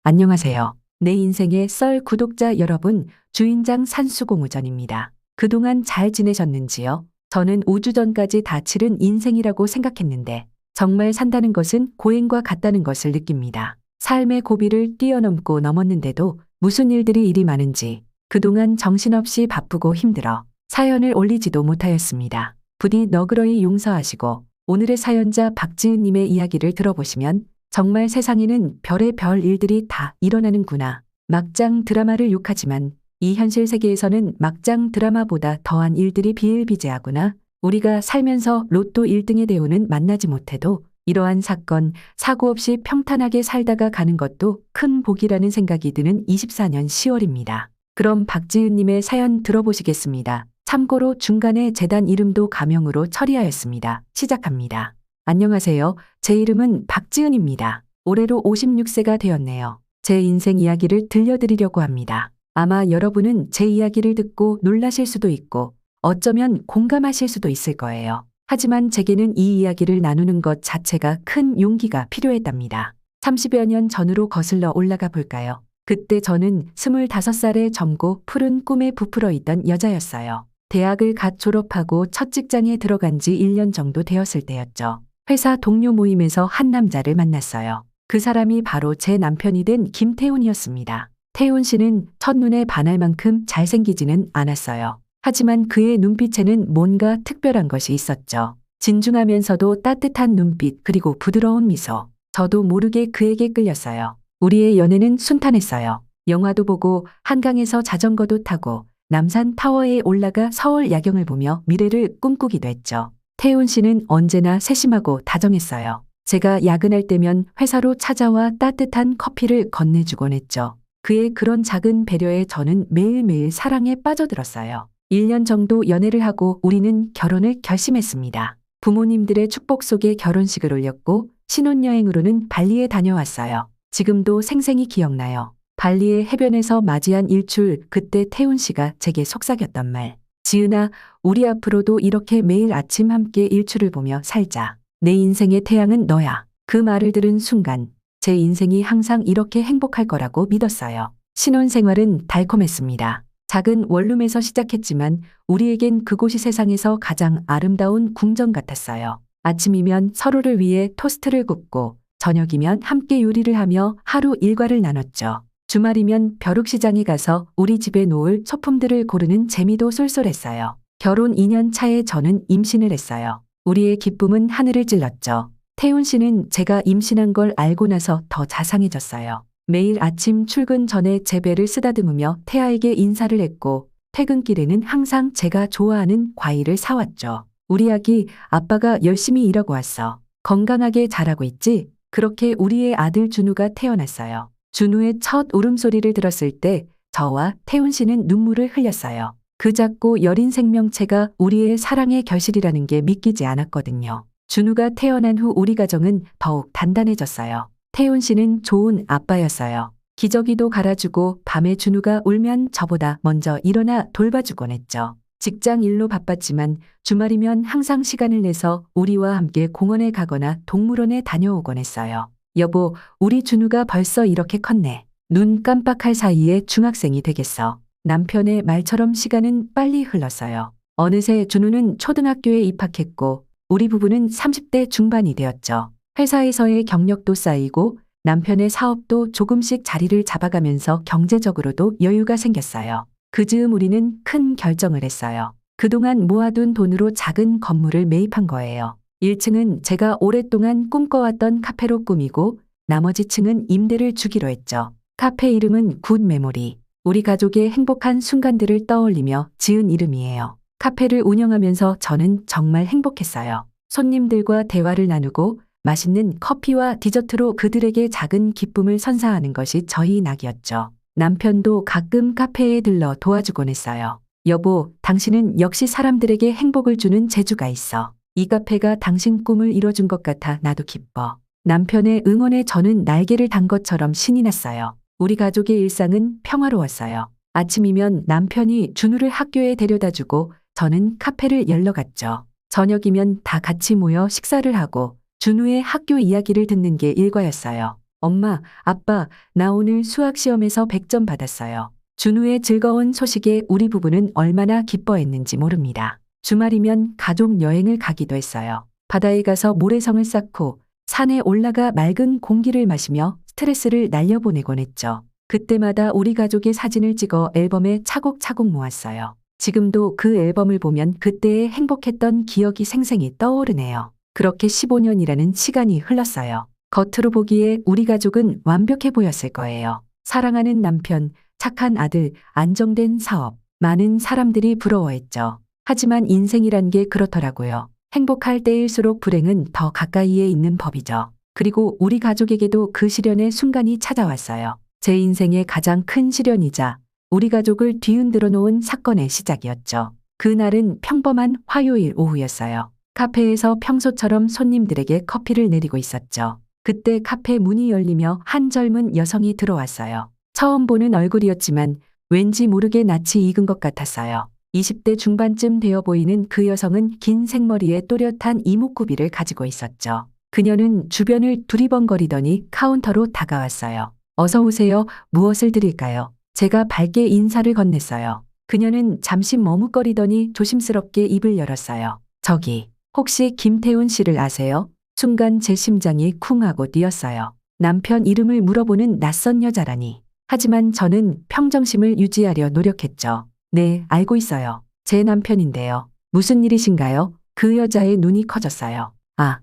안녕하세요. 내 인생의 썰 구독자 여러분, 주인장 산수고무전입니다. 그동안 잘 지내셨는지요? 저는 5주 전까지 다 치른 인생이라고 생각했는데 정말 산다는 것은 고행과 같다는 것을 느낍니다. 삶의 고비를 뛰어넘고 넘었는데도 무슨 일들이 이리 많은지 그동안 정신없이 바쁘고 힘들어 사연을 올리지도 못하였습니다. 부디 너그러이 용서하시고 오늘의 사연자 박지은님의 이야기를 들어보시면 정말 세상에는 별의 별 일들이 다 일어나는구나. 막장 드라마를 욕하지만 이 현실 세계에서는 막장 드라마보다 더한 일들이 비일비재하구나. 우리가 살면서 로또 1등의 대우는 만나지 못해도 이러한 사건, 사고 없이 평탄하게 살다가 가는 것도 큰 복이라는 생각이 드는 24년 10월입니다. 그럼 박지은님의 사연 들어보시겠습니다. 참고로 중간에 재단 이름도 가명으로 처리하였습니다. 시작합니다. 안녕하세요. 제 이름은 박지은입니다. 올해로 56세가 되었네요. 제 인생 이야기를 들려드리려고 합니다. 아마 여러분은 제 이야기를 듣고 놀라실 수도 있고 어쩌면 공감하실 수도 있을 거예요. 하지만 제게는 이 이야기를 나누는 것 자체가 큰 용기가 필요했답니다. 30여 년 전으로 거슬러 올라가 볼까요? 그때 저는 25살의 젊고 푸른 꿈에 부풀어 있던 여자였어요. 대학을 갓 졸업하고 첫 직장에 들어간 지 1년 정도 되었을 때였죠. 회사 동료 모임에서 한 남자를 만났어요. 그 사람이 바로 제 남편이 된 김태훈이었습니다. 태훈 씨는 첫눈에 반할 만큼 잘생기지는 않았어요. 하지만 그의 눈빛에는 뭔가 특별한 것이 있었죠. 진중하면서도 따뜻한 눈빛 그리고 부드러운 미소. 저도 모르게 그에게 끌렸어요. 우리의 연애는 순탄했어요. 영화도 보고 한강에서 자전거도 타고 남산 타워에 올라가 서울 야경을 보며 미래를 꿈꾸기도 했죠. 태훈 씨는 언제나 세심하고 다정했어요. 제가 야근할 때면 회사로 찾아와 따뜻한 커피를 건네주곤 했죠. 그의 그런 작은 배려에 저는 매일매일 사랑에 빠져들었어요. 1년 정도 연애를 하고 우리는 결혼을 결심했습니다. 부모님들의 축복 속에 결혼식을 올렸고 신혼여행으로는 발리에 다녀왔어요. 지금도 생생히 기억나요. 발리의 해변에서 맞이한 일출, 그때 태훈 씨가 제게 속삭였던 말. 지은아, 우리 앞으로도 이렇게 매일 아침 함께 일출을 보며 살자. 내 인생의 태양은 너야. 그 말을 들은 순간 제 인생이 항상 이렇게 행복할 거라고 믿었어요. 신혼생활은 달콤했습니다. 작은 원룸에서 시작했지만 우리에겐 그곳이 세상에서 가장 아름다운 궁전 같았어요. 아침이면 서로를 위해 토스트를 굽고 저녁이면 함께 요리를 하며 하루 일과를 나눴죠. 주말이면 벼룩시장에 가서 우리 집에 놓을 소품들을 고르는 재미도 쏠쏠했어요. 결혼 2년 차에 저는 임신을 했어요. 우리의 기쁨은 하늘을 찔렀죠. 태훈 씨는 제가 임신한 걸 알고 나서 더 자상해졌어요. 매일 아침 출근 전에 제 배를 쓰다듬으며 태아에게 인사를 했고 퇴근길에는 항상 제가 좋아하는 과일을 사왔죠. 우리 아기, 아빠가 열심히 일하고 왔어. 건강하게 자라고 있지? 그렇게 우리의 아들 준우가 태어났어요. 준우의 첫 울음소리를 들었을 때 저와 태훈 씨는 눈물을 흘렸어요. 그 작고 여린 생명체가 우리의 사랑의 결실이라는 게 믿기지 않았거든요. 준우가 태어난 후 우리 가정은 더욱 단단해졌어요. 태훈 씨는 좋은 아빠였어요. 기저귀도 갈아주고 밤에 준우가 울면 저보다 먼저 일어나 돌봐주곤 했죠. 직장 일로 바빴지만 주말이면 항상 시간을 내서 우리와 함께 공원에 가거나 동물원에 다녀오곤 했어요. 여보, 우리 준우가 벌써 이렇게 컸네. 눈 깜빡할 사이에 중학생이 되겠어. 남편의 말처럼 시간은 빨리 흘렀어요. 어느새 준우는 초등학교에 입학했고 우리 부부는 30대 중반이 되었죠. 회사에서의 경력도 쌓이고 남편의 사업도 조금씩 자리를 잡아가면서 경제적으로도 여유가 생겼어요. 그 즈음 우리는 큰 결정을 했어요. 그동안 모아둔 돈으로 작은 건물을 매입한 거예요. 1층은 제가 오랫동안 꿈꿔왔던 카페로 꾸미고 나머지 층은 임대를 주기로 했죠. 카페 이름은 굿 메모리. 우리 가족의 행복한 순간들을 떠올리며 지은 이름이에요. 카페를 운영하면서 저는 정말 행복했어요. 손님들과 대화를 나누고 맛있는 커피와 디저트로 그들에게 작은 기쁨을 선사하는 것이 저희 낙이었죠. 남편도 가끔 카페에 들러 도와주곤 했어요. 여보, 당신은 역시 사람들에게 행복을 주는 재주가 있어. 이 카페가 당신 꿈을 이뤄준 것 같아 나도 기뻐. 남편의 응원에 저는 날개를 단 것처럼 신이 났어요. 우리 가족의 일상은 평화로웠어요. 아침이면 남편이 준우를 학교에 데려다주고 저는 카페를 열러 갔죠. 저녁이면 다 같이 모여 식사를 하고 준우의 학교 이야기를 듣는 게 일과였어요. 엄마, 아빠, 나 오늘 수학 시험에서 100점 받았어요. 준우의 즐거운 소식에 우리 부부는 얼마나 기뻐했는지 모릅니다. 주말이면 가족 여행을 가기도 했어요. 바다에 가서 모래성을 쌓고 산에 올라가 맑은 공기를 마시며 스트레스를 날려보내곤 했죠. 그때마다 우리 가족의 사진을 찍어 앨범에 차곡차곡 모았어요. 지금도 그 앨범을 보면 그때의 행복했던 기억이 생생히 떠오르네요. 그렇게 15년이라는 시간이 흘렀어요. 겉으로 보기에 우리 가족은 완벽해 보였을 거예요. 사랑하는 남편, 착한 아들, 안정된 사업, 많은 사람들이 부러워했죠. 하지만 인생이란 게 그렇더라고요. 행복할 때일수록 불행은 더 가까이에 있는 법이죠. 그리고 우리 가족에게도 그 시련의 순간이 찾아왔어요. 제 인생의 가장 큰 시련이자 우리 가족을 뒤흔들어 놓은 사건의 시작이었죠. 그날은 평범한 화요일 오후였어요. 카페에서 평소처럼 손님들에게 커피를 내리고 있었죠. 그때 카페 문이 열리며 한 젊은 여성이 들어왔어요. 처음 보는 얼굴이었지만 왠지 모르게 낯이 익은 것 같았어요. 20대 중반쯤 되어 보이는 그 여성은 긴 생머리에 또렷한 이목구비를 가지고 있었죠. 그녀는 주변을 두리번거리더니 카운터로 다가왔어요. 어서 오세요. 무엇을 드릴까요? 제가 밝게 인사를 건넸어요. 그녀는 잠시 머뭇거리더니 조심스럽게 입을 열었어요. 저기, 혹시 김태훈 씨를 아세요? 순간 제 심장이 쿵 하고 뛰었어요. 남편 이름을 물어보는 낯선 여자라니. 하지만 저는 평정심을 유지하려 노력했죠. 네, 알고 있어요. 제 남편인데요. 무슨 일이신가요? 그 여자의 눈이 커졌어요. 아,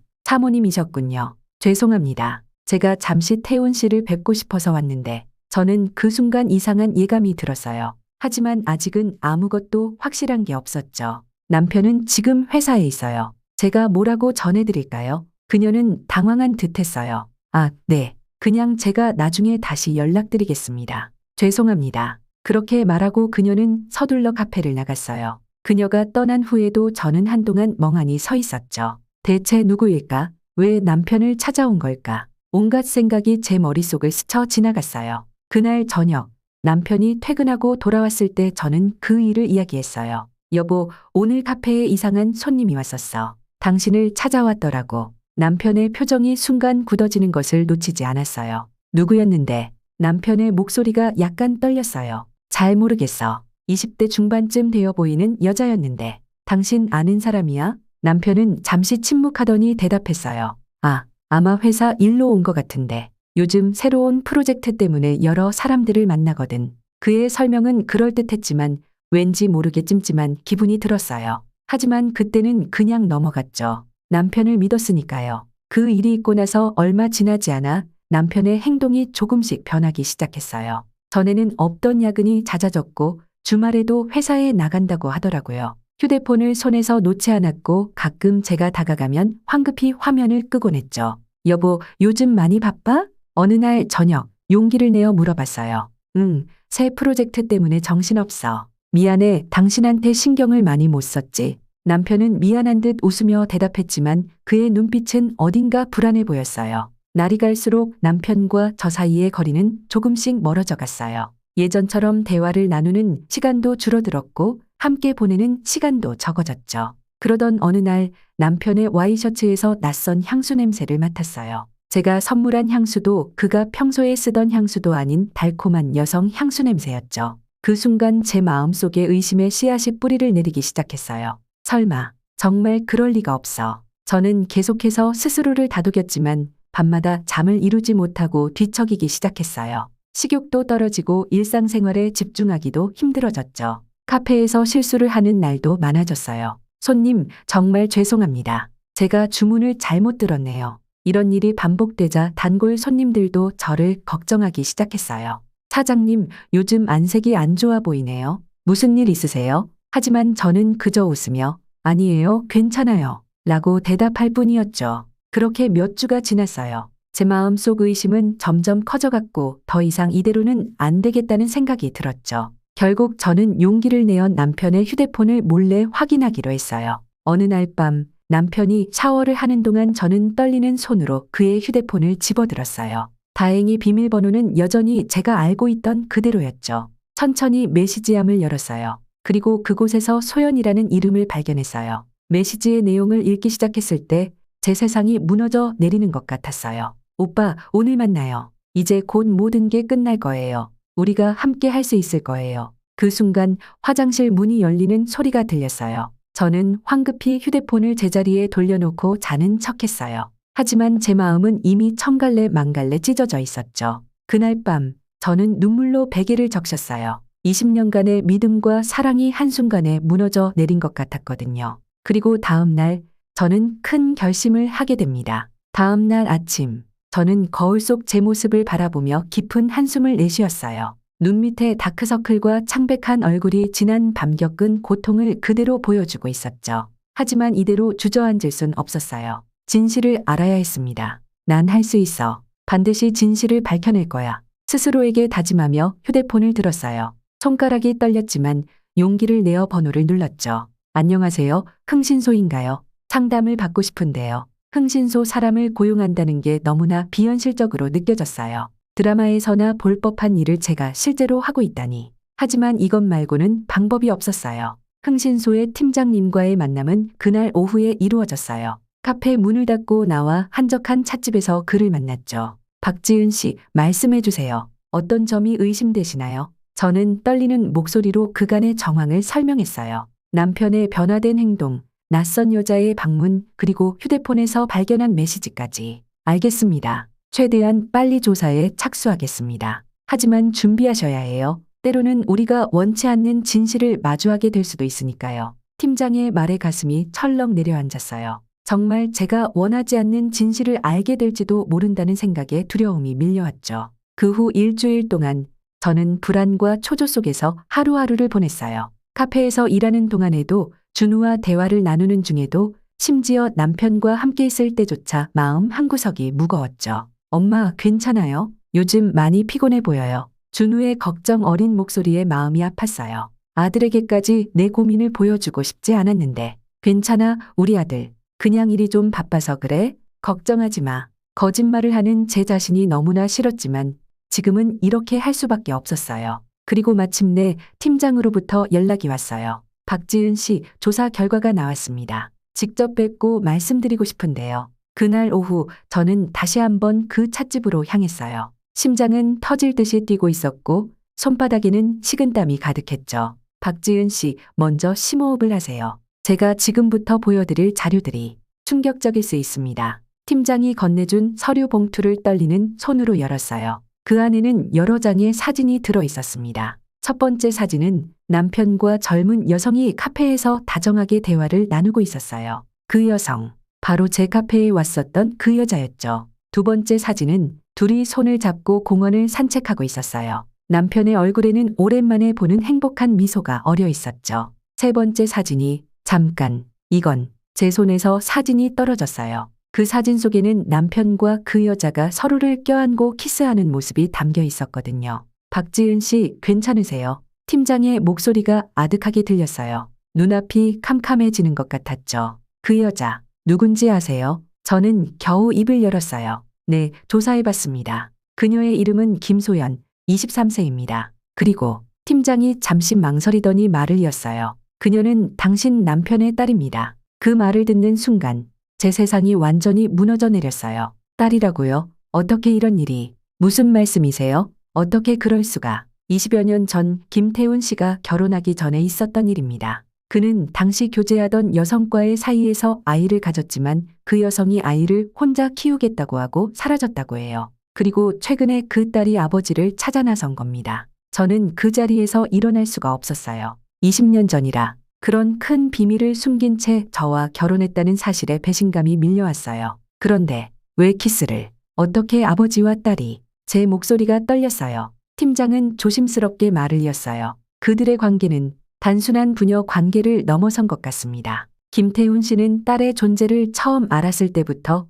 사모님이셨군요. 죄송합니다. 제가 잠시 태훈 씨를 뵙고 싶어서 왔는데 저는 그 순간 이상한 예감이 들었어요. 하지만 아직은 아무것도 확실한 게 없었죠. 남편은 지금 회사에 있어요. 제가 뭐라고 전해드릴까요? 그녀는 당황한 듯 했어요. 아, 네. 그냥 제가 나중에 다시 연락드리겠습니다. 죄송합니다. 그렇게 말하고 그녀는 서둘러 카페를 나갔어요. 그녀가 떠난 후에도 저는 한동안 멍하니 서 있었죠. 대체 누구일까? 왜 남편을 찾아온 걸까? 온갖 생각이 제 머릿속을 스쳐 지나갔어요. 그날 저녁, 남편이 퇴근하고 돌아왔을 때 저는 그 일을 이야기했어요. 여보, 오늘 카페에 이상한 손님이 왔었어. 당신을 찾아왔더라고. 남편의 표정이 순간 굳어지는 것을 놓치지 않았어요. 누구였는데? 남편의 목소리가 약간 떨렸어요. 잘 모르겠어. 20대 중반쯤 되어 보이는 여자였는데. 당신 아는 사람이야? 남편은 잠시 침묵하더니 대답했어요. 아, 아마 회사 일로 온 것 같은데. 요즘 새로운 프로젝트 때문에 여러 사람들을 만나거든. 그의 설명은 그럴듯했지만 왠지 모르게 찜찜한 기분이 들었어요. 하지만 그때는 그냥 넘어갔죠. 남편을 믿었으니까요. 그 일이 있고 나서 얼마 지나지 않아 남편의 행동이 조금씩 변하기 시작했어요. 전에는 없던 야근이 잦아졌고 주말에도 회사에 나간다고 하더라고요. 휴대폰을 손에서 놓지 않았고 가끔 제가 다가가면 황급히 화면을 끄곤 했죠. 여보, 요즘 많이 바빠? 어느 날 저녁 용기를 내어 물어봤어요. 응, 새 프로젝트 때문에 정신없어. 미안해, 당신한테 신경을 많이 못 썼지. 남편은 미안한 듯 웃으며 대답했지만 그의 눈빛은 어딘가 불안해 보였어요. 날이 갈수록 남편과 저 사이의 거리는 조금씩 멀어져 갔어요. 예전처럼 대화를 나누는 시간도 줄어들었고 함께 보내는 시간도 적어졌죠. 그러던 어느 날 남편의 와이셔츠에서 낯선 향수 냄새를 맡았어요. 제가 선물한 향수도 그가 평소에 쓰던 향수도 아닌 달콤한 여성 향수 냄새였죠. 그 순간 제 마음속에 의심의 씨앗이 뿌리를 내리기 시작했어요. 설마, 정말 그럴 리가 없어. 저는 계속해서 스스로를 다독였지만 밤마다 잠을 이루지 못하고 뒤척이기 시작했어요. 식욕도 떨어지고 일상생활에 집중하기도 힘들어졌죠. 카페에서 실수를 하는 날도 많아졌어요. 손님, 정말 죄송합니다. 제가 주문을 잘못 들었네요. 이런 일이 반복되자 단골 손님들도 저를 걱정하기 시작했어요. 사장님, 요즘 안색이 안 좋아 보이네요. 무슨 일 있으세요? 하지만 저는 그저 웃으며 아니에요, 괜찮아요. 라고 대답할 뿐이었죠. 그렇게 몇 주가 지났어요. 제 마음속 의심은 점점 커져갔고 더 이상 이대로는 안 되겠다는 생각이 들었죠. 결국 저는 용기를 내어 남편의 휴대폰을 몰래 확인하기로 했어요. 어느 날 밤 남편이 샤워를 하는 동안 저는 떨리는 손으로 그의 휴대폰을 집어들었어요. 다행히 비밀번호는 여전히 제가 알고 있던 그대로였죠. 천천히 메시지함을 열었어요. 그리고 그곳에서 소연이라는 이름을 발견했어요. 메시지의 내용을 읽기 시작했을 때 제 세상이 무너져 내리는 것 같았어요. 오빠, 오늘 만나요. 이제 곧 모든 게 끝날 거예요. 우리가 함께 할 수 있을 거예요. 그 순간 화장실 문이 열리는 소리가 들렸어요. 저는 황급히 휴대폰을 제자리에 돌려놓고 자는 척했어요. 하지만 제 마음은 이미 천갈래 만갈래 찢어져 있었죠. 그날 밤 저는 눈물로 베개를 적셨어요. 20년간의 믿음과 사랑이 한순간에 무너져 내린 것 같았거든요. 그리고 다음 날 저는 큰 결심을 하게 됩니다. 다음 날 아침 저는 거울 속 제 모습을 바라보며 깊은 한숨을 내쉬었어요. 눈 밑에 다크서클과 창백한 얼굴이 지난 밤 겪은 고통을 그대로 보여주고 있었죠. 하지만 이대로 주저앉을 순 없었어요. 진실을 알아야 했습니다. 난 할 수 있어. 반드시 진실을 밝혀낼 거야. 스스로에게 다짐하며 휴대폰을 들었어요. 손가락이 떨렸지만 용기를 내어 번호를 눌렀죠. 안녕하세요. 흥신소인가요? 상담을 받고 싶은데요. 흥신소 사람을 고용한다는 게 너무나 비현실적으로 느껴졌어요. 드라마에서나 볼 법한 일을 제가 실제로 하고 있다니. 하지만 이것 말고는 방법이 없었어요. 흥신소의 팀장님과의 만남은 그날 오후에 이루어졌어요. 카페 문을 닫고 나와 한적한 찻집에서 그를 만났죠. 박지은 씨, 말씀해 주세요. 어떤 점이 의심되시나요? 저는 떨리는 목소리로 그간의 정황을 설명했어요. 남편의 변화된 행동, 낯선 여자의 방문, 그리고 휴대폰에서 발견한 메시지까지. 알겠습니다. 최대한 빨리 조사에 착수하겠습니다. 하지만 준비하셔야 해요. 때로는 우리가 원치 않는 진실을 마주하게 될 수도 있으니까요. 팀장의 말에 가슴이 철렁 내려앉았어요. 정말 제가 원하지 않는 진실을 알게 될지도 모른다는 생각에 두려움이 밀려왔죠. 그 후 일주일 동안 저는 불안과 초조 속에서 하루하루를 보냈어요. 카페에서 일하는 동안에도 준우와 대화를 나누는 중에도 심지어 남편과 함께 있을 때조차 마음 한구석이 무거웠죠. 엄마, 괜찮아요? 요즘 많이 피곤해 보여요. 준우의 걱정 어린 목소리에 마음이 아팠어요. 아들에게까지 내 고민을 보여주고 싶지 않았는데. 괜찮아, 우리 아들. 그냥 일이 좀 바빠서 그래? 걱정하지 마. 거짓말을 하는 제 자신이 너무나 싫었지만 지금은 이렇게 할 수밖에 없었어요. 그리고 마침내 팀장으로부터 연락이 왔어요. 박지은 씨, 조사 결과가 나왔습니다. 직접 뵙고 말씀드리고 싶은데요. 그날 오후 저는 다시 한번 그 찻집으로 향했어요. 심장은 터질 듯이 뛰고 있었고 손바닥에는 식은땀이 가득했죠. 박지은 씨, 먼저 심호흡을 하세요. 제가 지금부터 보여드릴 자료들이 충격적일 수 있습니다. 팀장이 건네준 서류 봉투를 떨리는 손으로 열었어요. 그 안에는 여러 장의 사진이 들어 있었습니다. 첫 번째 사진은 남편과 젊은 여성이 카페에서 다정하게 대화를 나누고 있었어요. 그 여성, 바로 제 카페에 왔었던 그 여자였죠. 두 번째 사진은 둘이 손을 잡고 공원을 산책하고 있었어요. 남편의 얼굴에는 오랜만에 보는 행복한 미소가 어려 있었죠. 세 번째 사진이 잠깐, 이건 제 손에서 사진이 떨어졌어요. 그 사진 속에는 남편과 그 여자가 서로를 껴안고 키스하는 모습이 담겨 있었거든요. 박지은 씨, 괜찮으세요? 팀장의 목소리가 아득하게 들렸어요. 눈앞이 캄캄해지는 것 같았죠. 그 여자, 누군지 아세요? 저는 겨우 입을 열었어요. 네, 조사해봤습니다. 그녀의 이름은 김소연, 23세입니다. 그리고 팀장이 잠시 망설이더니 말을 이었어요. 그녀는 당신 남편의 딸입니다. 그 말을 듣는 순간 제 세상이 완전히 무너져 내렸어요. 딸이라고요? 어떻게 이런 일이? 무슨 말씀이세요? 어떻게 그럴 수가? 20여 년 전 김태훈 씨가 결혼하기 전에 있었던 일입니다. 그는 당시 교제하던 여성과의 사이에서 아이를 가졌지만 그 여성이 아이를 혼자 키우겠다고 하고 사라졌다고 해요. 그리고 최근에 그 딸이 아버지를 찾아 나선 겁니다. 저는 그 자리에서 일어날 수가 없었어요. 20년 전이라 그런 큰 비밀을 숨긴 채 저와 결혼했다는 사실에 배신감이 밀려왔어요. 그런데 왜 키스를? 어떻게 아버지와 딸이? 제 목소리가 떨렸어요. 팀장은 조심스럽게 말을 이었어요. 그들의 관계는 단순한 부녀 관계를 넘어선 것 같습니다. 김태훈 씨는 딸의 존재를 처음 알았을 때부터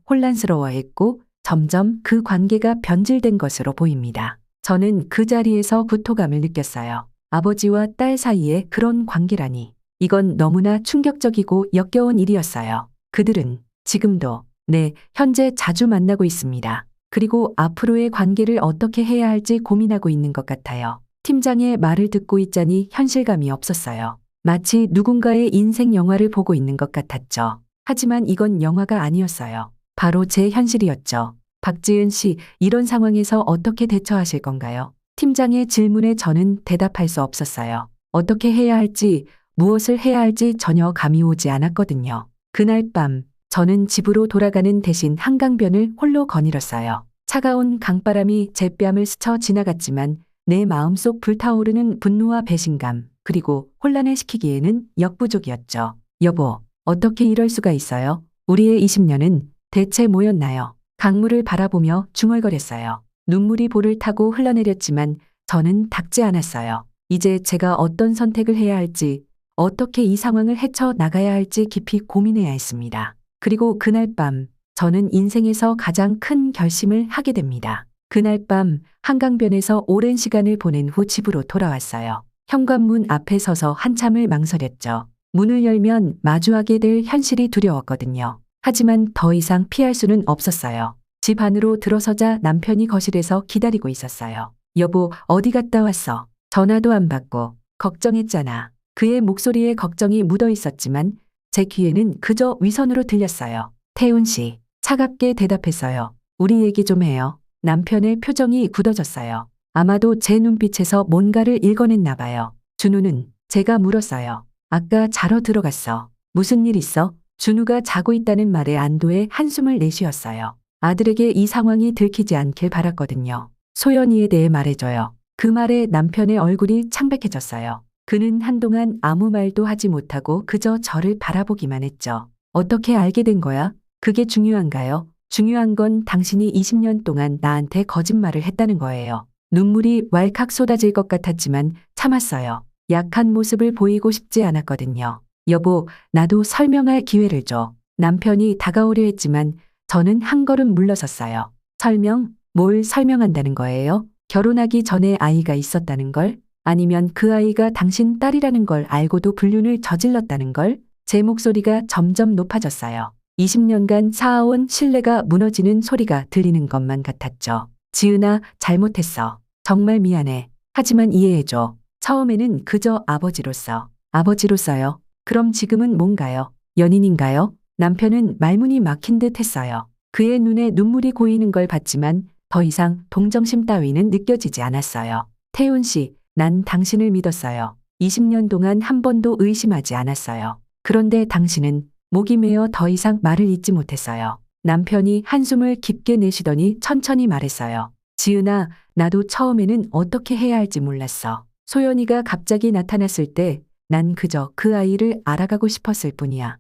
혼란스러워했고 점점 그 관계가 변질된 것으로 보입니다. 저는 그 자리에서 구토감을 느꼈어요. 아버지와 딸 사이에 그런 관계라니. 이건 너무나 충격적이고 역겨운 일이었어요. 그들은 지금도, 네, 현재 자주 만나고 있습니다. 그리고 앞으로의 관계를 어떻게 해야 할지 고민하고 있는 것 같아요. 팀장의 말을 듣고 있자니 현실감이 없었어요. 마치 누군가의 인생 영화를 보고 있는 것 같았죠. 하지만 이건 영화가 아니었어요. 바로 제 현실이었죠. 박지은 씨, 이런 상황에서 어떻게 대처하실 건가요? 팀장의 질문에 저는 대답할 수 없었어요. 어떻게 해야 할지, 무엇을 해야 할지 전혀 감이 오지 않았거든요. 그날 밤, 저는 집으로 돌아가는 대신 한강변을 홀로 거닐었어요. 차가운 강바람이 제 뺨을 스쳐 지나갔지만 내 마음속 불타오르는 분노와 배신감, 그리고 혼란을 시키기에는 역부족이었죠. 여보, 어떻게 이럴 수가 있어요? 우리의 20년은 대체 뭐였나요? 강물을 바라보며 중얼거렸어요. 눈물이 볼을 타고 흘러내렸지만 저는 닥지 않았어요. 이제 제가 어떤 선택을 해야 할지, 어떻게 이 상황을 헤쳐 나가야 할지 깊이 고민해야 했습니다. 그리고 그날 밤, 저는 인생에서 가장 큰 결심을 하게 됩니다. 그날 밤 한강변에서 오랜 시간을 보낸 후 집으로 돌아왔어요. 현관문 앞에 서서 한참을 망설였죠. 문을 열면 마주하게 될 현실이 두려웠거든요. 하지만 더 이상 피할 수는 없었어요. 집 안으로 들어서자 남편이 거실에서 기다리고 있었어요. 여보, 어디 갔다 왔어? 전화도 안 받고 걱정했잖아. 그의 목소리에 걱정이 묻어 있었지만 제 귀에는 그저 위선으로 들렸어요. 태훈 씨, 차갑게 대답했어요. 우리 얘기 좀 해요. 남편의 표정이 굳어졌어요. 아마도 제 눈빛에서 뭔가를 읽어냈나 봐요. 준우는? 제가 물었어요. 아까 자러 들어갔어. 무슨 일 있어? 준우가 자고 있다는 말에 안도의 한숨을 내쉬었어요. 아들에게 이 상황이 들키지 않길 바랐거든요. 소연이에 대해 말해줘요. 그 말에 남편의 얼굴이 창백해졌어요. 그는 한동안 아무 말도 하지 못하고 그저 저를 바라보기만 했죠. 어떻게 알게 된 거야? 그게 중요한가요? 중요한 건 당신이 20년 동안 나한테 거짓말을 했다는 거예요. 눈물이 왈칵 쏟아질 것 같았지만 참았어요. 약한 모습을 보이고 싶지 않았거든요. 여보, 나도 설명할 기회를 줘. 남편이 다가오려 했지만 저는 한 걸음 물러섰어요. 설명? 뭘 설명한다는 거예요? 결혼하기 전에 아이가 있었다는 걸? 아니면 그 아이가 당신 딸이라는 걸 알고도 불륜을 저질렀다는 걸? 제 목소리가 점점 높아졌어요. 20년간 쌓아온 신뢰가 무너지는 소리가 들리는 것만 같았죠. 지은아, 잘못했어. 정말 미안해. 하지만 이해해줘. 처음에는 그저 아버지로서요. 그럼 지금은 뭔가요? 연인인가요? 남편은 말문이 막힌 듯 했어요. 그의 눈에 눈물이 고이는 걸 봤지만 더 이상 동정심 따위는 느껴지지 않았어요. 태훈 씨, 난 당신을 믿었어요. 20년 동안 한 번도 의심하지 않았어요. 그런데 당신은 목이 메어 더 이상 말을 잇지 못했어요. 남편이 한숨을 깊게 내쉬더니 천천히 말했어요. 지은아, 나도 처음에는 어떻게 해야 할지 몰랐어. 소연이가 갑자기 나타났을 때 난 그저 그 아이를 알아가고 싶었을 뿐이야.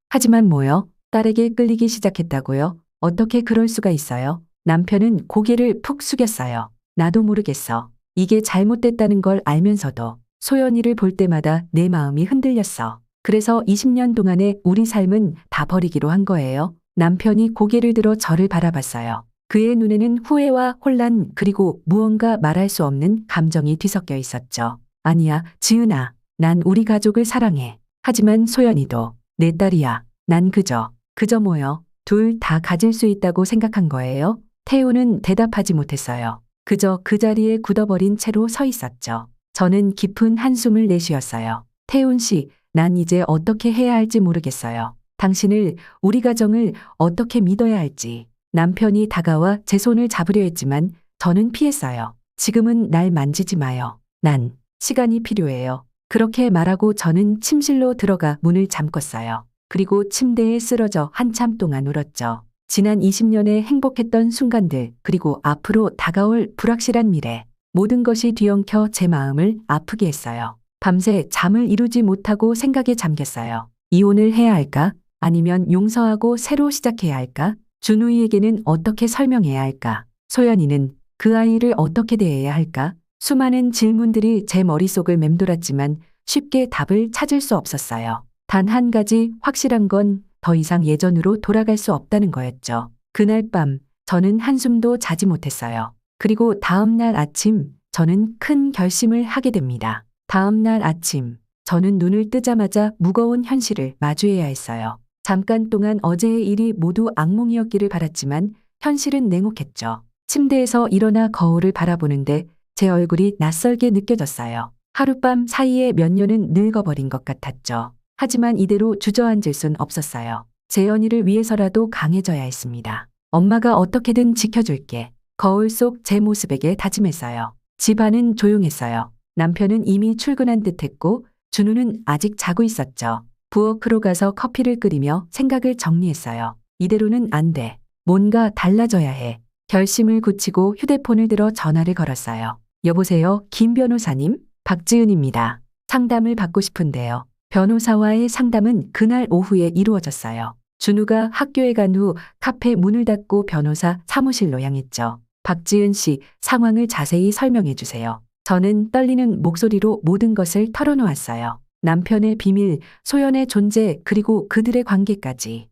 하지만 뭐요? 딸에게 끌리기 시작했다고요? 어떻게 그럴 수가 있어요? 남편은 고개를 푹 숙였어요. 나도 모르겠어. 이게 잘못됐다는 걸 알면서도 소연이를 볼 때마다 내 마음이 흔들렸어. 그래서 20년 동안의 우리 삶은 다 버리기로 한 거예요. 남편이 고개를 들어 저를 바라봤어요. 그의 눈에는 후회와 혼란 그리고 무언가 말할 수 없는 감정이 뒤섞여 있었죠. 아니야, 지은아. 난 우리 가족을 사랑해. 하지만 소연이도 내 딸이야. 난 그저 뭐요? 둘 다 가질 수 있다고 생각한 거예요? 태우는 대답하지 못했어요. 그저 그 자리에 굳어버린 채로 서 있었죠. 저는 깊은 한숨을 내쉬었어요. 태훈 씨, 난 이제 어떻게 해야 할지 모르겠어요. 당신을, 우리 가정을 어떻게 믿어야 할지. 남편이 다가와 제 손을 잡으려 했지만 저는 피했어요. 지금은 날 만지지 마요. 난 시간이 필요해요. 그렇게 말하고 저는 침실로 들어가 문을 잠궜어요. 그리고 침대에 쓰러져 한참 동안 울었죠. 지난 20년의 행복했던 순간들, 그리고 앞으로 다가올 불확실한 미래. 모든 것이 뒤엉켜 제 마음을 아프게 했어요. 밤새 잠을 이루지 못하고 생각에 잠겼어요. 이혼을 해야 할까? 아니면 용서하고 새로 시작해야 할까? 준우이에게는 어떻게 설명해야 할까? 소연이는 그 아이를 어떻게 대해야 할까? 수많은 질문들이 제 머릿속을 맴돌았지만 쉽게 답을 찾을 수 없었어요. 단 한 가지 확실한 건 더 이상 예전으로 돌아갈 수 없다는 거였죠. 그날 밤 저는 한숨도 자지 못했어요. 그리고 다음 날 아침 저는 큰 결심을 하게 됩니다. 다음 날 아침 저는 눈을 뜨자마자 무거운 현실을 마주해야 했어요. 잠깐 동안 어제의 일이 모두 악몽이었기를 바랐지만 현실은 냉혹했죠. 침대에서 일어나 거울을 바라보는데 제 얼굴이 낯설게 느껴졌어요. 하룻밤 사이에 몇 년은 늙어버린 것 같았죠. 하지만 이대로 주저앉을 순 없었어요. 재현이를 위해서라도 강해져야 했습니다. 엄마가 어떻게든 지켜줄게. 거울 속 제 모습에게 다짐했어요. 집안은 조용했어요. 남편은 이미 출근한 듯 했고 준우는 아직 자고 있었죠. 부엌으로 가서 커피를 끓이며 생각을 정리했어요. 이대로는 안 돼. 뭔가 달라져야 해. 결심을 굳히고 휴대폰을 들어 전화를 걸었어요. 여보세요, 김 변호사님? 박지은입니다. 상담을 받고 싶은데요. 변호사와의 상담은 그날 오후에 이루어졌어요. 준우가 학교에 간 후 카페 문을 닫고 변호사 사무실로 향했죠. 박지은 씨, 상황을 자세히 설명해 주세요. 저는 떨리는 목소리로 모든 것을 털어놓았어요. 남편의 비밀, 소연의 존재, 그리고 그들의 관계까지.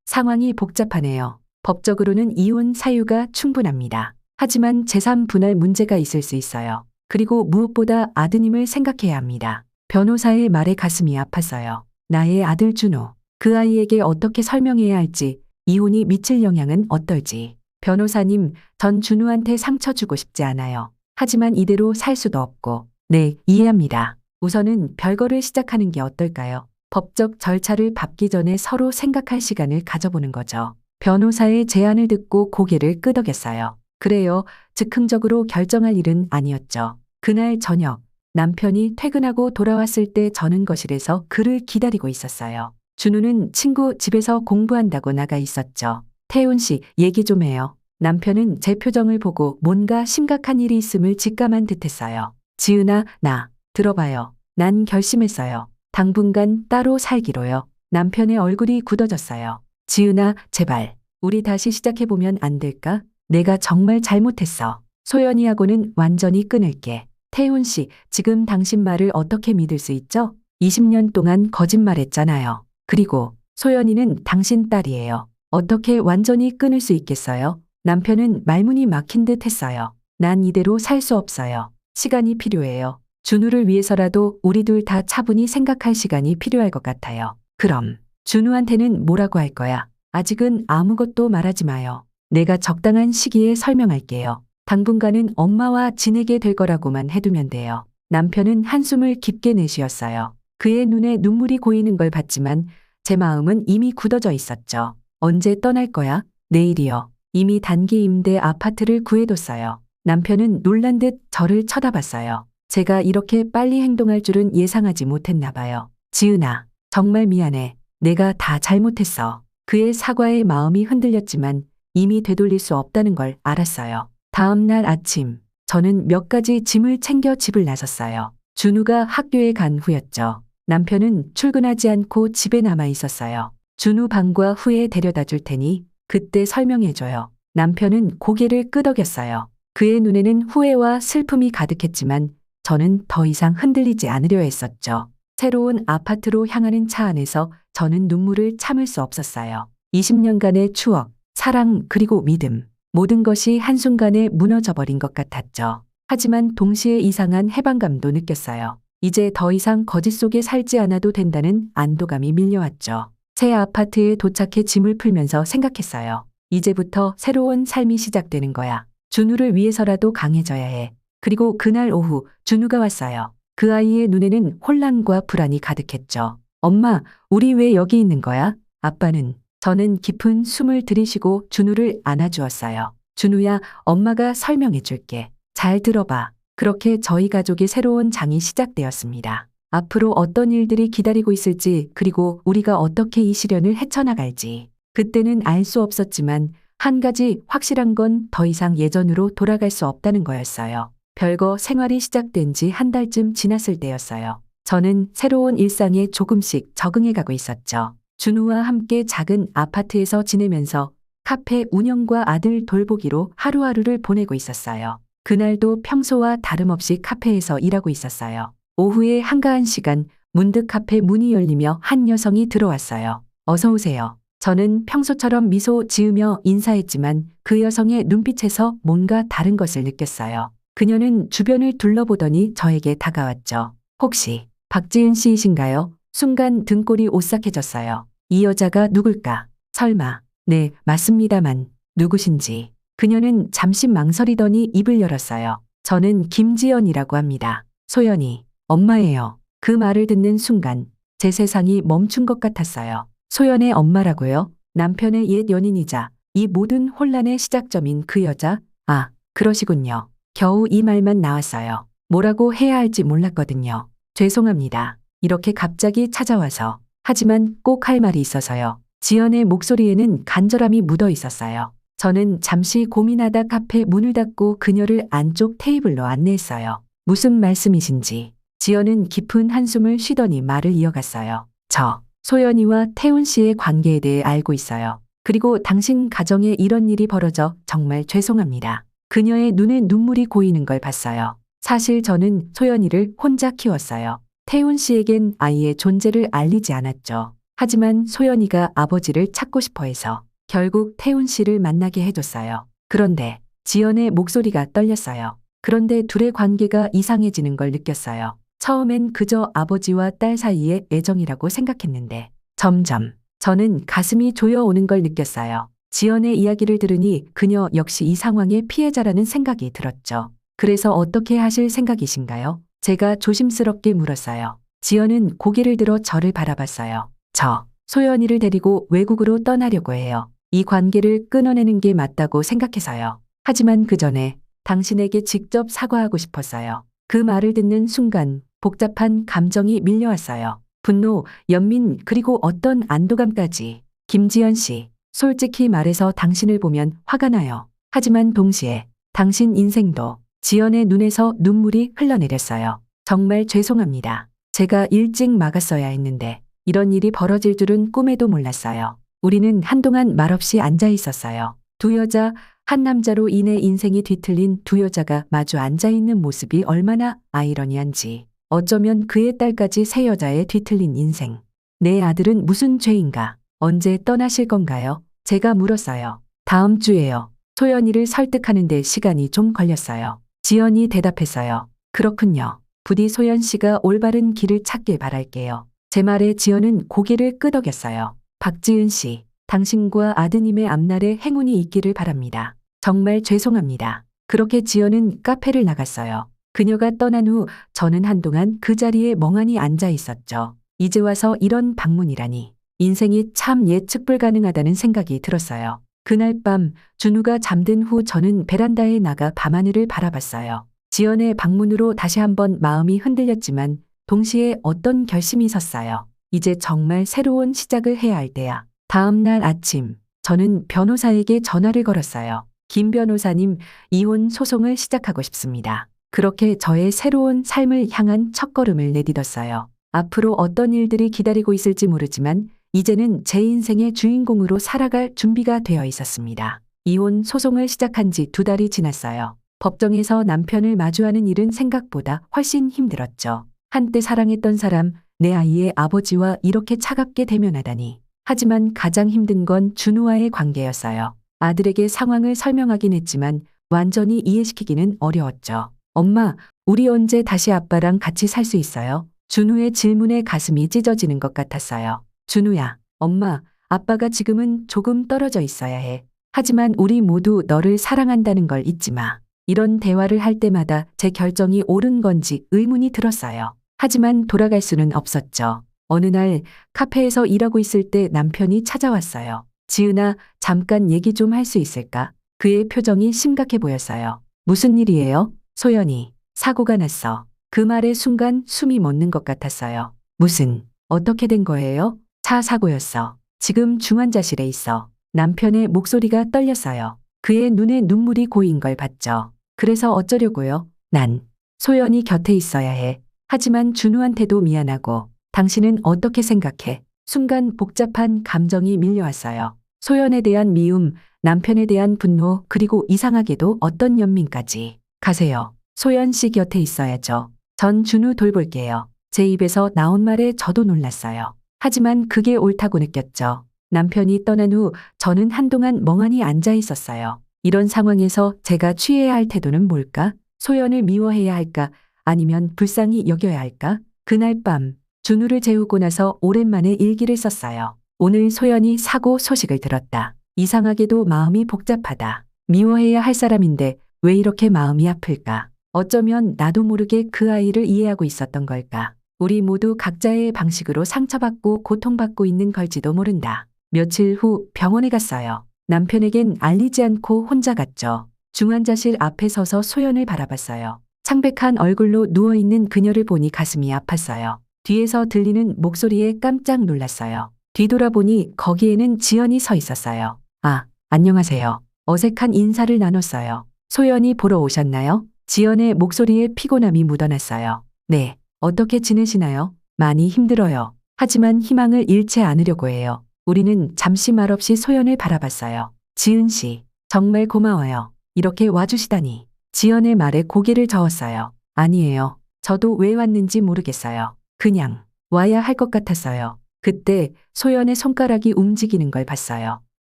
상황이 복잡하네요. 법적으로는 이혼 사유가 충분합니다. 하지만 재산 분할 문제가 있을 수 있어요. 그리고 무엇보다 아드님을 생각해야 합니다. 변호사의 말에 가슴이 아팠어요. 나의 아들 준호. 그 아이에게 어떻게 설명해야 할지, 이혼이 미칠 영향은 어떨지. 변호사님, 전 준우한테 상처 주고 싶지 않아요. 하지만 이대로 살 수도 없고. 네, 이해합니다. 우선은 별거를 시작하는 게 어떨까요? 법적 절차를 밟기 전에 서로 생각할 시간을 가져보는 거죠. 변호사의 제안을 듣고 고개를 끄덕였어요. 그래요. 즉흥적으로 결정할 일은 아니었죠. 그날 저녁, 남편이 퇴근하고 돌아왔을 때 저는 거실에서 그를 기다리고 있었어요. 준우는 친구 집에서 공부한다고 나가 있었죠. 태훈 씨, 얘기 좀 해요. 남편은 제 표정을 보고 뭔가 심각한 일이 있음을 직감한 듯했어요. 지은아, 나 들어봐요. 난 결심했어요. 당분간 따로 살기로요. 남편의 얼굴이 굳어졌어요. 지은아, 제발. 우리 다시 시작해보면 안 될까? 내가 정말 잘못했어. 소연이하고는 완전히 끊을게. 태훈 씨, 지금 당신 말을 어떻게 믿을 수 있죠? 20년 동안 거짓말했잖아요. 그리고 소연이는 당신 딸이에요. 어떻게 완전히 끊을 수 있겠어요? 남편은 말문이 막힌 듯 했어요. 난 이대로 살 수 없어요. 시간이 필요해요. 준우를 위해서라도 우리 둘 다 차분히 생각할 시간이 필요할 것 같아요. 그럼 준우한테는 뭐라고 할 거야? 아직은 아무것도 말하지 마요. 내가 적당한 시기에 설명할게요. 당분간은 엄마와 지내게 될 거라고만 해두면 돼요. 남편은 한숨을 깊게 내쉬었어요. 그의 눈에 눈물이 고이는 걸 봤지만 제 마음은 이미 굳어져 있었죠. 언제 떠날 거야? 내일이요. 이미 단기 임대 아파트를 구해뒀어요. 남편은 놀란 듯 저를 쳐다봤어요. 제가 이렇게 빨리 행동할 줄은 예상하지 못했나 봐요. 지은아, 정말 미안해. 내가 다 잘못했어. 그의 사과에 마음이 흔들렸지만 이미 되돌릴 수 없다는 걸 알았어요. 다음 날 아침, 저는 몇 가지 짐을 챙겨 집을 나섰어요. 준우가 학교에 간 후였죠. 남편은 출근하지 않고 집에 남아 있었어요. 준우 방과 후에 데려다 줄 테니 그때 설명해줘요. 남편은 고개를 끄덕였어요. 그의 눈에는 후회와 슬픔이 가득했지만 저는 더 이상 흔들리지 않으려 했었죠. 새로운 아파트로 향하는 차 안에서 저는 눈물을 참을 수 없었어요. 20년간의 추억, 사랑 그리고 믿음. 모든 것이 한순간에 무너져버린 것 같았죠. 하지만 동시에 이상한 해방감도 느꼈어요. 이제 더 이상 거짓 속에 살지 않아도 된다는 안도감이 밀려왔죠. 새 아파트에 도착해 짐을 풀면서 생각했어요. 이제부터 새로운 삶이 시작되는 거야. 준우를 위해서라도 강해져야 해. 그리고 그날 오후 준우가 왔어요. 그 아이의 눈에는 혼란과 불안이 가득했죠. 엄마, 우리 왜 여기 있는 거야? 아빠는. 저는 깊은 숨을 들이쉬고 준우를 안아주었어요. 준우야, 엄마가 설명해 줄게. 잘 들어봐. 그렇게 저희 가족의 새로운 장이 시작되었습니다. 앞으로 어떤 일들이 기다리고 있을지, 그리고 우리가 어떻게 이 시련을 헤쳐나갈지. 그때는 알 수 없었지만 한 가지 확실한 건 더 이상 예전으로 돌아갈 수 없다는 거였어요. 별거 생활이 시작된 지 한 달쯤 지났을 때였어요. 저는 새로운 일상에 조금씩 적응해 가고 있었죠. 준우와 함께 작은 아파트에서 지내면서 카페 운영과 아들 돌보기로 하루하루를 보내고 있었어요. 그날도 평소와 다름없이 카페에서 일하고 있었어요. 오후에 한가한 시간 문득 카페 문이 열리며 한 여성이 들어왔어요. 어서 오세요. 저는 평소처럼 미소 지으며 인사했지만 그 여성의 눈빛에서 뭔가 다른 것을 느꼈어요. 그녀는 주변을 둘러보더니 저에게 다가왔죠. 혹시 박지은 씨이신가요? 순간 등골이 오싹해졌어요. 이 여자가 누굴까? 설마. 네, 맞습니다만 누구신지. 그녀는 잠시 망설이더니 입을 열었어요. 저는 김지연이라고 합니다. 소연이, 엄마예요. 그 말을 듣는 순간 제 세상이 멈춘 것 같았어요. 소연의 엄마라고요? 남편의 옛 연인이자 이 모든 혼란의 시작점인 그 여자, 아, 그러시군요. 겨우 이 말만 나왔어요. 뭐라고 해야 할지 몰랐거든요. 죄송합니다. 이렇게 갑자기 찾아와서. 하지만 꼭 할 말이 있어서요. 지연의 목소리에는 간절함이 묻어 있었어요. 저는 잠시 고민하다 카페 문을 닫고 그녀를 안쪽 테이블로 안내했어요. 무슨 말씀이신지. 지연은 깊은 한숨을 쉬더니 말을 이어갔어요. 저, 소연이와 태훈 씨의 관계에 대해 알고 있어요. 그리고 당신 가정에 이런 일이 벌어져 정말 죄송합니다. 그녀의 눈에 눈물이 고이는 걸 봤어요. 사실 저는 소연이를 혼자 키웠어요. 태훈 씨에겐 아이의 존재를 알리지 않았죠. 하지만 소연이가 아버지를 찾고 싶어 해서 결국 태훈 씨를 만나게 해줬어요. 그런데 지연의 목소리가 떨렸어요. 그런데 둘의 관계가 이상해지는 걸 느꼈어요. 처음엔 그저 아버지와 딸 사이의 애정이라고 생각했는데 점점 저는 가슴이 조여오는 걸 느꼈어요. 지연의 이야기를 들으니 그녀 역시 이 상황의 피해자라는 생각이 들었죠. 그래서 어떻게 하실 생각이신가요? 제가 조심스럽게 물었어요. 지연은 고개를 들어 저를 바라봤어요. 저, 소연이를 데리고 외국으로 떠나려고 해요. 이 관계를 끊어내는 게 맞다고 생각해서요. 하지만 그 전에 당신에게 직접 사과하고 싶었어요. 그 말을 듣는 순간 복잡한 감정이 밀려왔어요. 분노, 연민, 그리고 어떤 안도감까지. 김지연 씨, 솔직히 말해서 당신을 보면 화가 나요. 하지만 동시에 당신 인생도. 지연의 눈에서 눈물이 흘러내렸어요. 정말 죄송합니다. 제가 일찍 막았어야 했는데 이런 일이 벌어질 줄은 꿈에도 몰랐어요. 우리는 한동안 말없이 앉아 있었어요. 두 여자, 한 남자로 인해 인생이 뒤틀린 두 여자가 마주 앉아 있는 모습이 얼마나 아이러니한지. 어쩌면 그의 딸까지 세 여자의 뒤틀린 인생. 내 아들은 무슨 죄인가? 언제 떠나실 건가요? 제가 물었어요. 다음 주에요. 소연이를 설득하는 데 시간이 좀 걸렸어요. 지연이 대답했어요. 그렇군요. 부디 소연 씨가 올바른 길을 찾길 바랄게요. 제 말에 지연은 고개를 끄덕였어요. 박지은 씨, 당신과 아드님의 앞날에 행운이 있기를 바랍니다. 정말 죄송합니다. 그렇게 지연은 카페를 나갔어요. 그녀가 떠난 후 저는 한동안 그 자리에 멍하니 앉아 있었죠. 이제 와서 이런 방문이라니. 인생이 참 예측 불가능하다는 생각이 들었어요. 그날 밤 준우가 잠든 후 저는 베란다에 나가 밤하늘을 바라봤어요. 지연의 방문으로 다시 한번 마음이 흔들렸지만 동시에 어떤 결심이 섰어요. 이제 정말 새로운 시작을 해야 할 때야. 다음 날 아침 저는 변호사에게 전화를 걸었어요. 김 변호사님, 이혼 소송을 시작하고 싶습니다. 그렇게 저의 새로운 삶을 향한 첫걸음을 내딛었어요. 앞으로 어떤 일들이 기다리고 있을지 모르지만 이제는 제 인생의 주인공으로 살아갈 준비가 되어 있었습니다. 이혼 소송을 시작한 지 2달이 지났어요. 법정에서 남편을 마주하는 일은 생각보다 훨씬 힘들었죠. 한때 사랑했던 사람, 내 아이의 아버지와 이렇게 차갑게 대면하다니. 하지만 가장 힘든 건 준우와의 관계였어요. 아들에게 상황을 설명하긴 했지만 완전히 이해시키기는 어려웠죠. 엄마, 우리 언제 다시 아빠랑 같이 살 수 있어요? 준우의 질문에 가슴이 찢어지는 것 같았어요. 준우야, 엄마, 아빠가 지금은 조금 떨어져 있어야 해. 하지만 우리 모두 너를 사랑한다는 걸 잊지 마. 이런 대화를 할 때마다 제 결정이 옳은 건지 의문이 들었어요. 하지만 돌아갈 수는 없었죠. 어느 날 카페에서 일하고 있을 때 남편이 찾아왔어요. 지은아, 잠깐 얘기 좀 할 수 있을까? 그의 표정이 심각해 보였어요. 무슨 일이에요? 소연이, 사고가 났어. 그 말의 순간 숨이 멎는 것 같았어요. 무슨, 어떻게 된 거예요? 차 사고였어. 지금 중환자실에 있어. 남편의 목소리가 떨렸어요. 그의 눈에 눈물이 고인 걸 봤죠. 그래서 어쩌려고요? 난 소연이 곁에 있어야 해. 하지만 준우한테도 미안하고 당신은 어떻게 생각해? 순간 복잡한 감정이 밀려왔어요. 소연에 대한 미움, 남편에 대한 분노, 그리고 이상하게도 어떤 연민까지. 가세요. 소연 씨 곁에 있어야죠. 전 준우 돌볼게요. 제 입에서 나온 말에 저도 놀랐어요. 하지만 그게 옳다고 느꼈죠. 남편이 떠난 후 저는 한동안 멍하니 앉아 있었어요. 이런 상황에서 제가 취해야 할 태도는 뭘까? 소연을 미워해야 할까? 아니면 불쌍히 여겨야 할까? 그날 밤 준우를 재우고 나서 오랜만에 일기를 썼어요. 오늘 소연이 사고 소식을 들었다. 이상하게도 마음이 복잡하다. 미워해야 할 사람인데 왜 이렇게 마음이 아플까? 어쩌면 나도 모르게 그 아이를 이해하고 있었던 걸까? 우리 모두 각자의 방식으로 상처받고 고통받고 있는 걸지도 모른다. 며칠 후 병원에 갔어요. 남편에겐 알리지 않고 혼자 갔죠. 중환자실 앞에 서서 소연을 바라봤어요. 창백한 얼굴로 누워있는 그녀를 보니 가슴이 아팠어요. 뒤에서 들리는 목소리에 깜짝 놀랐어요. 뒤돌아보니 거기에는 지연이 서 있었어요. 아, 안녕하세요. 어색한 인사를 나눴어요. 소연이 보러 오셨나요? 지연의 목소리에 피곤함이 묻어났어요. 네, 어떻게 지내시나요? 많이 힘들어요. 하지만 희망을 잃지 않으려고 해요. 우리는 잠시 말없이 소연을 바라봤어요. 지은 씨, 정말 고마워요. 이렇게 와주시다니. 지연의 말에 고개를 저었어요. 아니에요. 저도 왜 왔는지 모르겠어요. 그냥 와야 할 것 같았어요. 그때 소연의 손가락이 움직이는 걸 봤어요.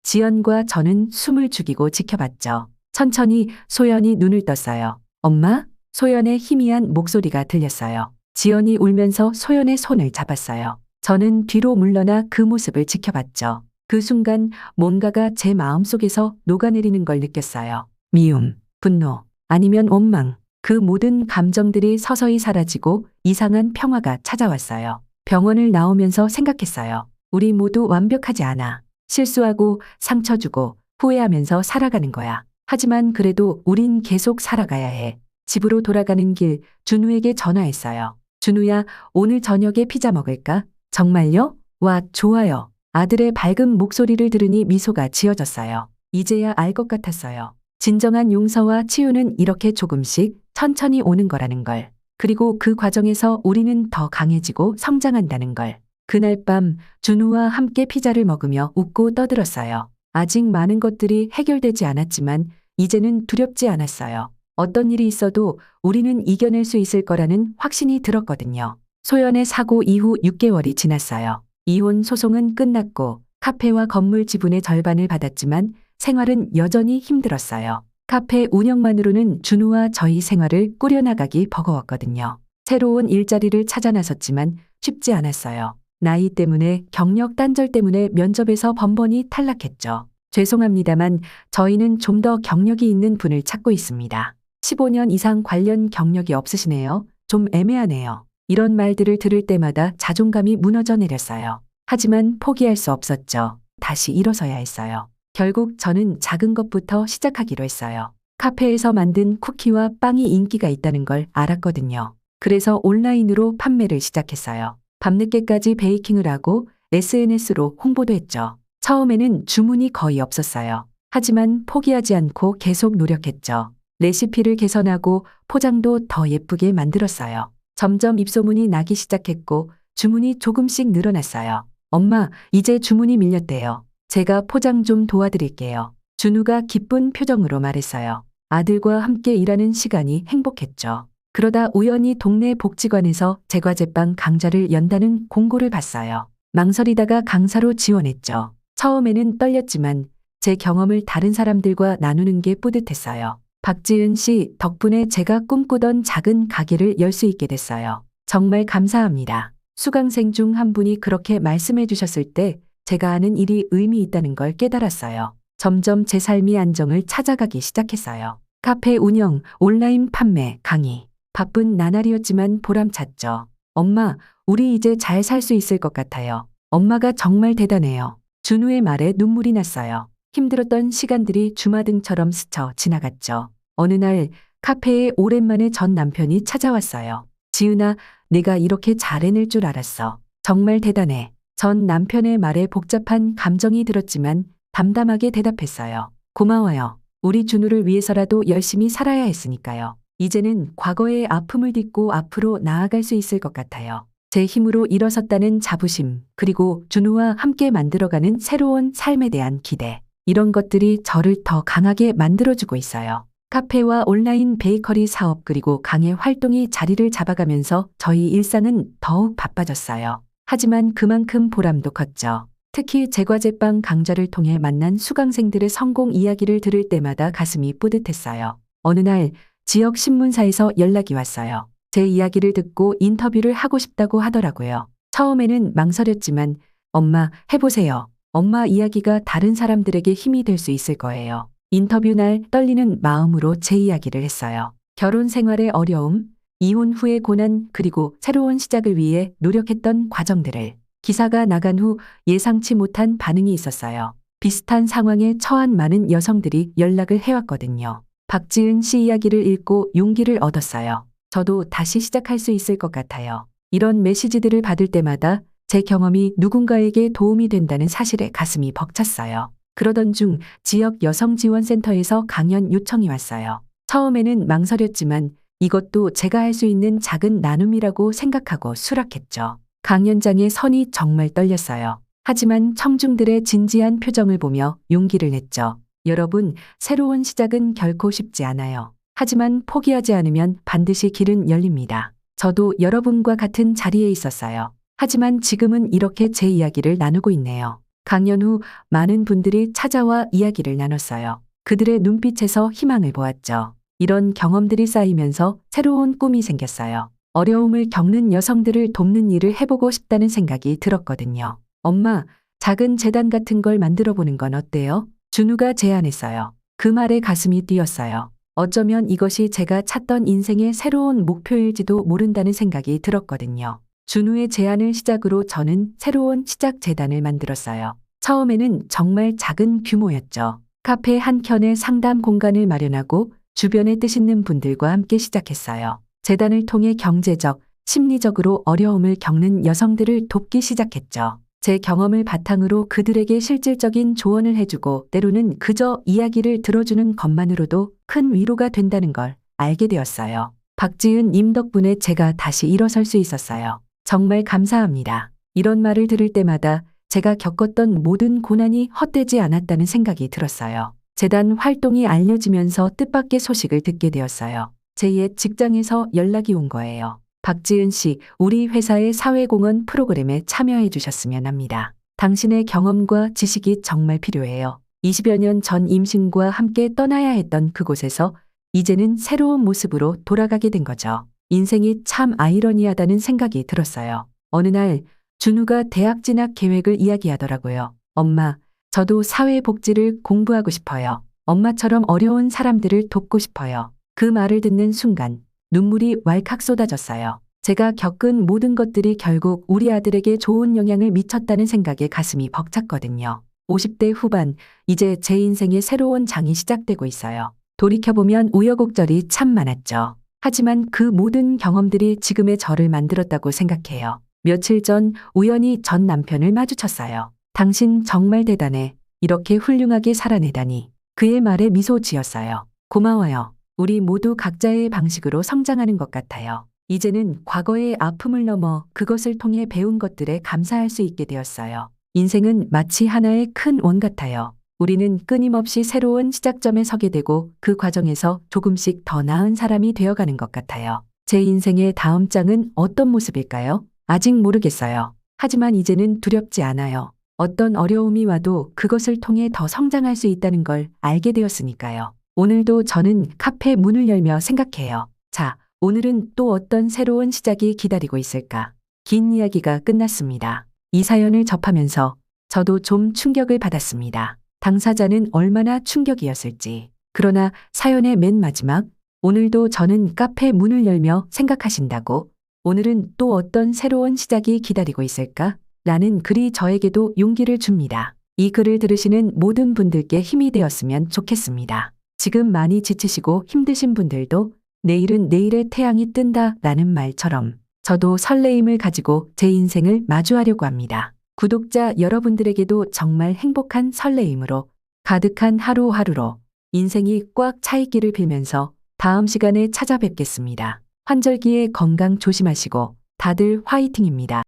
지연과 저는 숨을 죽이고 지켜봤죠. 천천히 소연이 눈을 떴어요. 엄마? 소연의 희미한 목소리가 들렸어요. 지연이 울면서 소연의 손을 잡았어요. 저는 뒤로 물러나 그 모습을 지켜봤죠. 그 순간 뭔가가 제 마음속에서 녹아내리는 걸 느꼈어요. 미움, 분노, 아니면 원망. 그 모든 감정들이 서서히 사라지고 이상한 평화가 찾아왔어요. 병원을 나오면서 생각했어요. 우리 모두 완벽하지 않아. 실수하고 상처 주고 후회하면서 살아가는 거야. 하지만 그래도 우린 계속 살아가야 해. 집으로 돌아가는 길 준우에게 전화했어요. 준우야, 오늘 저녁에 피자 먹을까? 정말요? 와, 좋아요. 아들의 밝은 목소리를 들으니 미소가 지어졌어요. 이제야 알 것 같았어요. 진정한 용서와 치유는 이렇게 조금씩 천천히 오는 거라는 걸. 그리고 그 과정에서 우리는 더 강해지고 성장한다는 걸. 그날 밤 준우와 함께 피자를 먹으며 웃고 떠들었어요. 아직 많은 것들이 해결되지 않았지만 이제는 두렵지 않았어요. 어떤 일이 있어도 우리는 이겨낼 수 있을 거라는 확신이 들었거든요. 소연의 사고 이후 6개월이 지났어요. 이혼 소송은 끝났고 카페와 건물 지분의 절반을 받았지만 생활은 여전히 힘들었어요. 카페 운영만으로는 준우와 저희 생활을 꾸려나가기 버거웠거든요. 새로운 일자리를 찾아 나섰지만 쉽지 않았어요. 나이 때문에 경력 단절 때문에 면접에서 번번이 탈락했죠. 죄송합니다만 저희는 좀 더 경력이 있는 분을 찾고 있습니다. 15년 이상 관련 경력이 없으시네요. 좀 애매하네요. 이런 말들을 들을 때마다 자존감이 무너져 내렸어요. 하지만 포기할 수 없었죠. 다시 일어서야 했어요. 결국 저는 작은 것부터 시작하기로 했어요. 카페에서 만든 쿠키와 빵이 인기가 있다는 걸 알았거든요. 그래서 온라인으로 판매를 시작했어요. 밤늦게까지 베이킹을 하고 SNS로 홍보도 했죠. 처음에는 주문이 거의 없었어요. 하지만 포기하지 않고 계속 노력했죠. 레시피를 개선하고 포장도 더 예쁘게 만들었어요. 점점 입소문이 나기 시작했고 주문이 조금씩 늘어났어요. 엄마, 이제 주문이 밀렸대요. 제가 포장 좀 도와드릴게요. 준우가 기쁜 표정으로 말했어요. 아들과 함께 일하는 시간이 행복했죠. 그러다 우연히 동네 복지관에서 제과제빵 강좌를 연다는 공고를 봤어요. 망설이다가 강사로 지원했죠. 처음에는 떨렸지만 제 경험을 다른 사람들과 나누는 게 뿌듯했어요. 박지은 씨 덕분에 제가 꿈꾸던 작은 가게를 열 수 있게 됐어요. 정말 감사합니다. 수강생 중 한 분이 그렇게 말씀해 주셨을 때 제가 하는 일이 의미 있다는 걸 깨달았어요. 점점 제 삶이 안정을 찾아가기 시작했어요. 카페 운영, 온라인 판매, 강의. 바쁜 나날이었지만 보람찼죠. 엄마, 우리 이제 잘 살 수 있을 것 같아요. 엄마가 정말 대단해요. 준우의 말에 눈물이 났어요. 힘들었던 시간들이 주마등처럼 스쳐 지나갔죠. 어느 날 카페에 오랜만에 전 남편이 찾아왔어요. 지은아, 내가 이렇게 잘 해낼 줄 알았어. 정말 대단해. 전 남편의 말에 복잡한 감정이 들었지만 담담하게 대답했어요. 고마워요. 우리 준우를 위해서라도 열심히 살아야 했으니까요. 이제는 과거의 아픔을 딛고 앞으로 나아갈 수 있을 것 같아요. 제 힘으로 일어섰다는 자부심, 그리고 준우와 함께 만들어가는 새로운 삶에 대한 기대. 이런 것들이 저를 더 강하게 만들어주고 있어요. 카페와 온라인 베이커리 사업 그리고 강의 활동이 자리를 잡아가면서 저희 일상은 더욱 바빠졌어요. 하지만 그만큼 보람도 컸죠. 특히 제과제빵 강좌를 통해 만난 수강생들의 성공 이야기를 들을 때마다 가슴이 뿌듯했어요. 어느 날 지역 신문사에서 연락이 왔어요. 제 이야기를 듣고 인터뷰를 하고 싶다고 하더라고요. 처음에는 망설였지만 엄마, 해보세요. 엄마 이야기가 다른 사람들에게 힘이 될 수 있을 거예요. 인터뷰 날 떨리는 마음으로 제 이야기를 했어요. 결혼 생활의 어려움, 이혼 후의 고난, 그리고 새로운 시작을 위해 노력했던 과정들을. 기사가 나간 후 예상치 못한 반응이 있었어요. 비슷한 상황에 처한 많은 여성들이 연락을 해왔거든요. 박지은 씨 이야기를 읽고 용기를 얻었어요. 저도 다시 시작할 수 있을 것 같아요. 이런 메시지들을 받을 때마다 제 경험이 누군가에게 도움이 된다는 사실에 가슴이 벅찼어요. 그러던 중 지역 여성지원센터에서 강연 요청이 왔어요. 처음에는 망설였지만 이것도 제가 할 수 있는 작은 나눔이라고 생각하고 수락했죠. 강연장의 선이 정말 떨렸어요. 하지만 청중들의 진지한 표정을 보며 용기를 냈죠. 여러분, 새로운 시작은 결코 쉽지 않아요. 하지만 포기하지 않으면 반드시 길은 열립니다. 저도 여러분과 같은 자리에 있었어요. 하지만 지금은 이렇게 제 이야기를 나누고 있네요. 강연 후 많은 분들이 찾아와 이야기를 나눴어요. 그들의 눈빛에서 희망을 보았죠. 이런 경험들이 쌓이면서 새로운 꿈이 생겼어요. 어려움을 겪는 여성들을 돕는 일을 해보고 싶다는 생각이 들었거든요. 엄마, 작은 재단 같은 걸 만들어 보는 건 어때요? 준우가 제안했어요. 그 말에 가슴이 뛰었어요. 어쩌면 이것이 제가 찾던 인생의 새로운 목표일지도 모른다는 생각이 들었거든요. 준우의 제안을 시작으로 저는 새로운 시작 재단을 만들었어요. 처음에는 정말 작은 규모였죠. 카페 한 켠에 상담 공간을 마련하고 주변에 뜻있는 분들과 함께 시작했어요. 재단을 통해 경제적, 심리적으로 어려움을 겪는 여성들을 돕기 시작했죠. 제 경험을 바탕으로 그들에게 실질적인 조언을 해주고 때로는 그저 이야기를 들어주는 것만으로도 큰 위로가 된다는 걸 알게 되었어요. 박지은 님 덕분에 제가 다시 일어설 수 있었어요. 정말 감사합니다. 이런 말을 들을 때마다 제가 겪었던 모든 고난이 헛되지 않았다는 생각이 들었어요. 재단 활동이 알려지면서 뜻밖의 소식을 듣게 되었어요. 제 옛 직장에서 연락이 온 거예요. 박지은 씨, 우리 회사의 사회공헌 프로그램에 참여해 주셨으면 합니다. 당신의 경험과 지식이 정말 필요해요. 20여 년 전 임신과 함께 떠나야 했던 그곳에서 이제는 새로운 모습으로 돌아가게 된 거죠. 인생이 참 아이러니하다는 생각이 들었어요. 어느 날 준우가 대학 진학 계획을 이야기하더라고요. 엄마, 저도 사회복지를 공부하고 싶어요. 엄마처럼 어려운 사람들을 돕고 싶어요. 그 말을 듣는 순간 눈물이 왈칵 쏟아졌어요. 제가 겪은 모든 것들이 결국 우리 아들에게 좋은 영향을 미쳤다는 생각에 가슴이 벅찼거든요. 50대 후반, 이제 제 인생의 새로운 장이 시작되고 있어요. 돌이켜보면 우여곡절이 참 많았죠. 하지만 그 모든 경험들이 지금의 저를 만들었다고 생각해요. 며칠 전 우연히 전 남편을 마주쳤어요. 당신 정말 대단해. 이렇게 훌륭하게 살아내다니. 그의 말에 미소 지었어요. 고마워요. 우리 모두 각자의 방식으로 성장하는 것 같아요. 이제는 과거의 아픔을 넘어 그것을 통해 배운 것들에 감사할 수 있게 되었어요. 인생은 마치 하나의 큰 원 같아요. 우리는 끊임없이 새로운 시작점에 서게 되고 그 과정에서 조금씩 더 나은 사람이 되어가는 것 같아요. 제 인생의 다음 장은 어떤 모습일까요? 아직 모르겠어요. 하지만 이제는 두렵지 않아요. 어떤 어려움이 와도 그것을 통해 더 성장할 수 있다는 걸 알게 되었으니까요. 오늘도 저는 카페 문을 열며 생각해요. 자, 오늘은 또 어떤 새로운 시작이 기다리고 있을까? 긴 이야기가 끝났습니다. 이 사연을 접하면서 저도 좀 충격을 받았습니다. 당사자는 얼마나 충격이었을지. 그러나 사연의 맨 마지막, 오늘도 저는 카페 문을 열며 생각하신다고, 오늘은 또 어떤 새로운 시작이 기다리고 있을까? 라는 글이 저에게도 용기를 줍니다. 이 글을 들으시는 모든 분들께 힘이 되었으면 좋겠습니다. 지금 많이 지치시고 힘드신 분들도 내일은 내일의 태양이 뜬다 라는 말처럼 저도 설레임을 가지고 제 인생을 마주하려고 합니다. 구독자 여러분들에게도 정말 행복한 설레임으로 가득한 하루하루로 인생이 꽉 차 있기를 빌면서 다음 시간에 찾아뵙겠습니다. 환절기에 건강 조심하시고 다들 화이팅입니다.